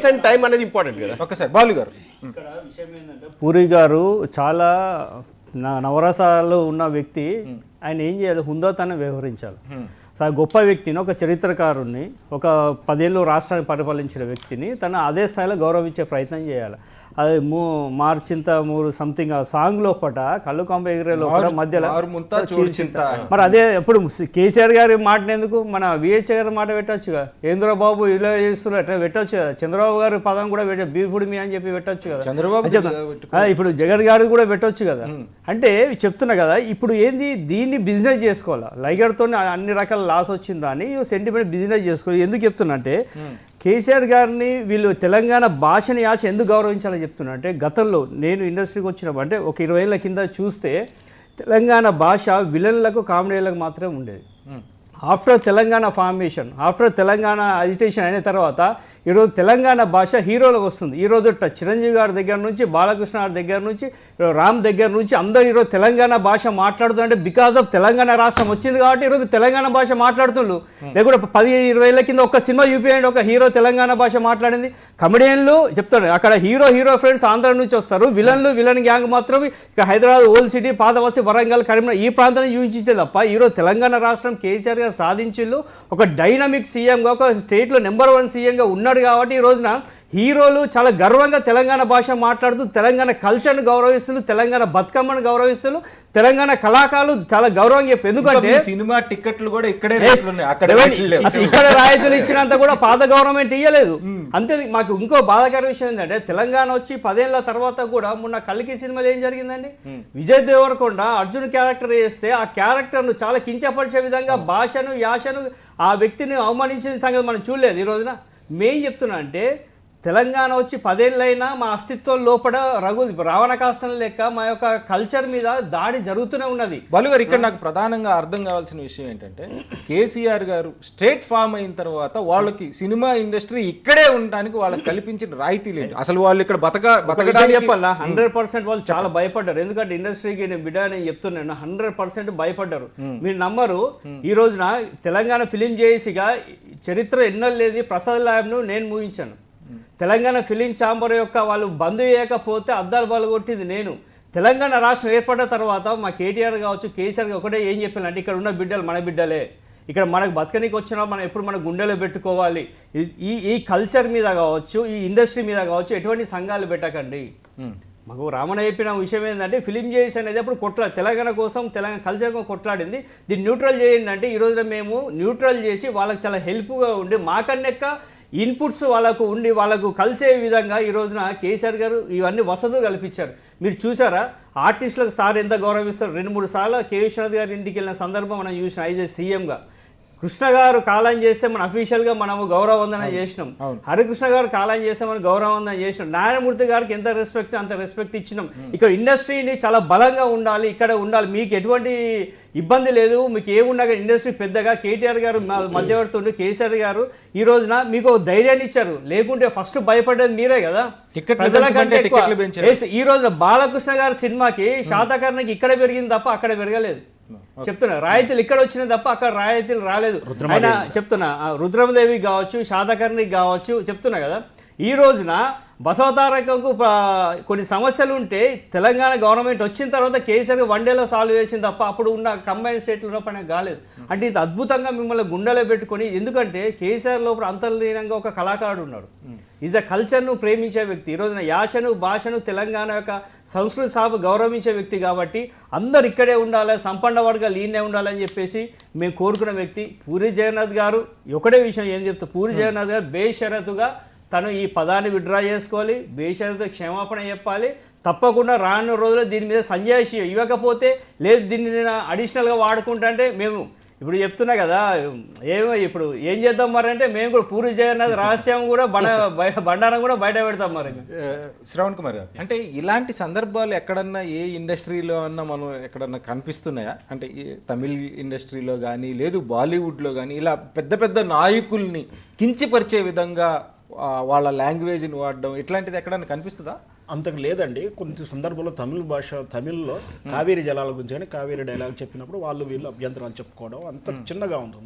Space and time అనేది important కదా. ఒకసారి బాలు గారు, ఇక్కడ విషయం ఏంటంటే పూరి గారు చాలా నవరసాలు ఉన్న వ్యక్తి. ఆయన ఏం చేయాలి, హుందాతనం వ్యవహరించాలి. చాలా గొప్ప వ్యక్తిని, ఒక చరిత్రకారుణ్ణి, ఒక 10 ఏళ్ళు రాష్ట్రాన్ని పరిపాలించిన వ్యక్తిని తను అదే స్థాయిలో గౌరవించే ప్రయత్నం చేయాలి. అది మార్చింత మూడు సంథింగ్ ఆ సాంగ్ లోపట కళ్ళు కంప ఎగిరే లోపల మధ్యలో మరి అదే ఇప్పుడు కేసీఆర్ గారి మాట ఎందుకు మన విహెచ్ గారి మాట పెట్టొచ్చుగా, చంద్రబాబు ఇలా చేస్తున్నారు అట్లా పెట్టొచ్చు కదా. చంద్రబాబు గారి పదం కూడా బీఫుడ్ మీ అని చెప్పి పెట్టొచ్చు కదా. చంద్రబాబు ఇప్పుడు జగన్ గారి కూడా పెట్టొచ్చు కదా. అంటే చెప్తున్నా కదా, ఇప్పుడు ఏంది దీన్ని బిజినెస్ చేసుకోవాలా. లైగర్తో అన్ని రకాల లాస్ వచ్చిందని సెంటిమెంట్ బిజినెస్ చేసుకోవాలి. ఎందుకు చెప్తున్నా అంటే కేసీఆర్ గారిని వీళ్ళు తెలంగాణ భాషని యాస ఎందుకు గౌరవించాలని చెప్తున్నా అంటే, గతంలో నేను ఇండస్ట్రీకి వచ్చినప్పుడు అంటే ఒక 20 ఏళ్ళ కింద చూస్తే తెలంగాణ భాష విలన్లకు కామెడీలకు మాత్రమే ఉండేది. After Telangana formation, after Telangana agitation అయిన తర్వాత ఈరోజు తెలంగాణ భాష హీరోలకు వస్తుంది. ఈరోజు చిరంజీవి గారి దగ్గర నుంచి, బాలకృష్ణ గారి దగ్గర నుంచి, రామ్ దగ్గర నుంచి అందరూ ఈరోజు తెలంగాణ భాష మాట్లాడుతుంటే బికాస్ ఆఫ్ తెలంగాణ రాష్ట్రం వచ్చింది కాబట్టి ఈరోజు తెలంగాణ భాష మాట్లాడుతుండ్రు. లేకుంటే 10-20 ఏళ్ళ కింద ఒక సినిమా చూపించండి, ఒక హీరో తెలంగాణ భాష మాట్లాడింది. కమెడియన్లు చెప్తాడు అక్కడ హీరో ఫ్రెండ్స్ ఆంధ్ర నుంచి వస్తారు, విలన్ గ్యాంగ్ మాత్రం ఇక హైదరాబాద్, ఓల్డ్ సిటీ, పాతవసి, వరంగల్, కరీంనగర్ ఈ ప్రాంతాన్ని చూపించే తప్ప ఈరోజు తెలంగాణ రాష్ట్రం కేసీఆర్ గారు సాధించిళ్ళు. ఒక డైనమిక్ సీఎంగా, ఒక స్టేట్లో నెంబర్ 1 సీఎంగా ఉన్నాడు కాబట్టి ఈ రోజున హీరోలు చాలా గర్వంగా తెలంగాణ భాష మాట్లాడుతూ తెలంగాణ కల్చర్ను గౌరవిస్తున్నారు, తెలంగాణ బతుకమ్మను గౌరవిస్తున్నారు, తెలంగాణ కళాకారులు చాలా గౌరవంగా చెప్పారు. ఎందుకంటే సినిమా టికెట్లు కూడా ఇక్కడ రాయితీలు ఇచ్చినంత కూడా పాత గవర్నమెంట్ ఇయ్యలేదు. అంతే. మాకు ఇంకో బాధాకర విషయం ఏంటంటే తెలంగాణ వచ్చి 10 ఏళ్ల తర్వాత కూడా మొన్న కల్కి సినిమాలో ఏం జరిగిందండి, విజయ్ దేవరకొండ అర్జున్ క్యారెక్టర్ చేస్తే ఆ క్యారెక్టర్ను చాలా కించపరిచే విధంగా భాషను, యాసను, ఆ వ్యక్తిని అవమానించిన సంగతి మనం చూడలేదు. ఈ రోజున మేం చెప్తున్నా అంటే తెలంగాణ వచ్చి 10 ఏళ్ళైనా మా అస్తిత్వం లోపల రావణ కాష్టం లెక్క మా యొక్క కల్చర్ మీద దాడి జరుగుతూనే ఉన్నది. బాలు గారు, ఇక్కడ నాకు ప్రధానంగా అర్థం కావాల్సిన విషయం ఏంటంటే కేసీఆర్ గారు స్టేట్ ఫామ్ అయిన తర్వాత వాళ్ళకి సినిమా ఇండస్ట్రీ ఇక్కడే ఉండడానికి వాళ్ళకి కల్పించిన రాయితీలు ఏంటి? అసలు వాళ్ళు ఇక్కడ బతకడానికి చెప్పాలా 100% వాళ్ళు చాలా భయపడ్డారు. ఎందుకంటే ఇండస్ట్రీకి నేను బిడ్డ నేను చెప్తున్నాను 100% భయపడ్డారు. మీరు నమ్మరు, ఈ రోజున తెలంగాణ ఫిలిం చేసిగా చరిత్ర ఎన్నో లేదు ప్రసాద్ ల్యాబ్ను నేను ముగించాను. తెలంగాణ ఫిలిం ఛాంబర్ యొక్క వాళ్ళు బంద్ చేయకపోతే అద్దాలు బాలు కొట్టింది నేను. తెలంగాణ రాష్ట్రం ఏర్పడిన తర్వాత మా కేటీఆర్ కావచ్చు, కేసీఆర్ ఒకటే ఏం చెప్పానంటే ఇక్కడ ఉన్న బిడ్డలు మన బిడ్డలే, ఇక్కడ మనకు బతకనికి వచ్చినా మనం ఎప్పుడు మన గుండెలో పెట్టుకోవాలి. ఈ కల్చర్ మీద కావచ్చు, ఈ ఇండస్ట్రీ మీద కావచ్చు ఎటువంటి సంఘాలు పెట్టకండి. మాకు రామణ చెప్పిన విషయం ఏంటంటే ఫిలిం చేసి అనేది అప్పుడు తెలంగాణ కోసం, తెలంగాణ కల్చర్ కోసం కొట్లాడింది. దీన్ని న్యూట్రల్ చేయండి అంటే ఈ రోజున మేము న్యూట్రల్ చేసి వాళ్ళకి చాలా హెల్ప్గా ఉండి మాకన్నెక్క ఇన్పుట్స్ వాళ్ళకు ఉండి వాళ్ళకు కలిసే విధంగా ఈ రోజున కేసీఆర్ గారు ఇవన్నీ వసతులు కల్పించారు. మీరు చూసారా ఆర్టిస్టులకు సార్ ఎంత గౌరవిస్తారు. 2-3 సార్లు కే విశ్వనాథ్ గారి ఇంటికి వెళ్ళిన సందర్భం మనం చూసినాం. యాజ్ ఏ సీఎంగా కృష్ణ గారు కాలం చేస్తే మనం అఫీషియల్గా మనము గౌరవవందన చేసినాం. హరికృష్ణ గారు కాలం చేస్తే మనం గౌరవవందన చేసినాం. నారాయణమూర్తి గారికి ఎంత రెస్పెక్ట్ అంత రెస్పెక్ట్ ఇచ్చినాం. ఇక్కడ ఇండస్ట్రీని చాలా బలంగా ఉండాలి, ఇక్కడ ఉండాలి, మీకు ఎటువంటి ఇబ్బంది లేదు, మీకు ఏమున్నా ఇండస్ట్రీ పెద్దగా కేటీఆర్ గారు మధ్యవర్తుండి కేసీఆర్ గారు ఈ రోజున మీకు ధైర్యాన్ని ఇచ్చారు. లేకుంటే ఫస్ట్ భయపడేది మీరే కదా. ఈ రోజున బాలకృష్ణ గారి సినిమాకి శాతకర్ణకి ఇక్కడ పెరిగింది తప్ప అక్కడ పెరగలేదు. చెప్తున్నా రాయితీలు ఇక్కడ వచ్చినాయి తప్ప అక్కడ రాయితీలు రాలేదు. ఆయన చెప్తున్నా రుద్రమదేవికి కావచ్చు, శాతకర్ణికి కావచ్చు చెప్తున్నా కదా. ఈ రోజున బసవతారకకు కొన్ని సమస్యలు ఉంటే తెలంగాణ గవర్నమెంట్ వచ్చిన తర్వాత కేసీఆర్ 1 డేలో సాల్వ్ చేసింది తప్ప అప్పుడు ఉన్న కంబైన్ స్టేట్లో ఉన్నప్పుడు కాలేదు. అంటే ఇది అద్భుతంగా మిమ్మల్ని గుండెలో పెట్టుకొని, ఎందుకంటే కేసీఆర్ లోపల అంతర్లీనంగా ఒక కళాకారుడు ఉన్నాడు. ఈజ్ అ కల్చర్ను ప్రేమించే వ్యక్తి. ఈ రోజున యాసను, భాషను, తెలంగాణ యొక్క సంస్కృతి సాగు గౌరవించే వ్యక్తి కాబట్టి అందరు ఇక్కడే ఉండాలి, సంపన్న వర్గాలు ఈయనే ఉండాలని చెప్పేసి మేము కోరుకున్న వ్యక్తి పూరి జగన్నాథ్ గారు. ఒకటే విషయం ఏం చెప్తా, పూరి జగన్నాథ్ గారు బేషరతుగా తను ఈ పదాన్ని విడ్రా చేసుకోవాలి, బేషరతుగా క్షమాపణ చెప్పాలి. తప్పకుండా రానున్న రోజుల్లో దీని మీద సంజాయిషి ఇవ్వకపోతే లేదు దీన్ని నేను అడిషనల్గా వాడుకుంటా అంటే మేము ఇప్పుడు చెప్తున్నా కదా ఇప్పుడు ఏం చేద్దాం మరి అంటే మేము కూడా పూరి జగన్నాథ్ రహస్యం కూడా బండారం కూడా బయట పెడతాం మరి. శ్రవణ్ కుమార్ గారు, అంటే ఇలాంటి సందర్భాలు ఎక్కడన్నా ఏ ఇండస్ట్రీలో అన్నా మనం ఎక్కడన్నా కనిపిస్తున్నాయా? అంటే తమిళ్ ఇండస్ట్రీలో కానీ లేదు బాలీవుడ్లో కానీ ఇలా పెద్ద పెద్ద నాయకుల్ని కించపరిచే విధంగా వాళ్ళ లాంగ్వేజ్ని వాడడం ఇట్లాంటిది ఎక్కడన్నా కనిపిస్తుందా? అంతకు లేదండి. కొన్ని సందర్భాల్లో తమిళ్లో కావేరీ జలాల గురించి కానీ కావేరీ డైలాగ్ చెప్పినప్పుడు వాళ్ళు వీళ్ళు అభ్యంతరాలు చెప్పుకోవడం అంత చిన్నగా ఉంటుంది.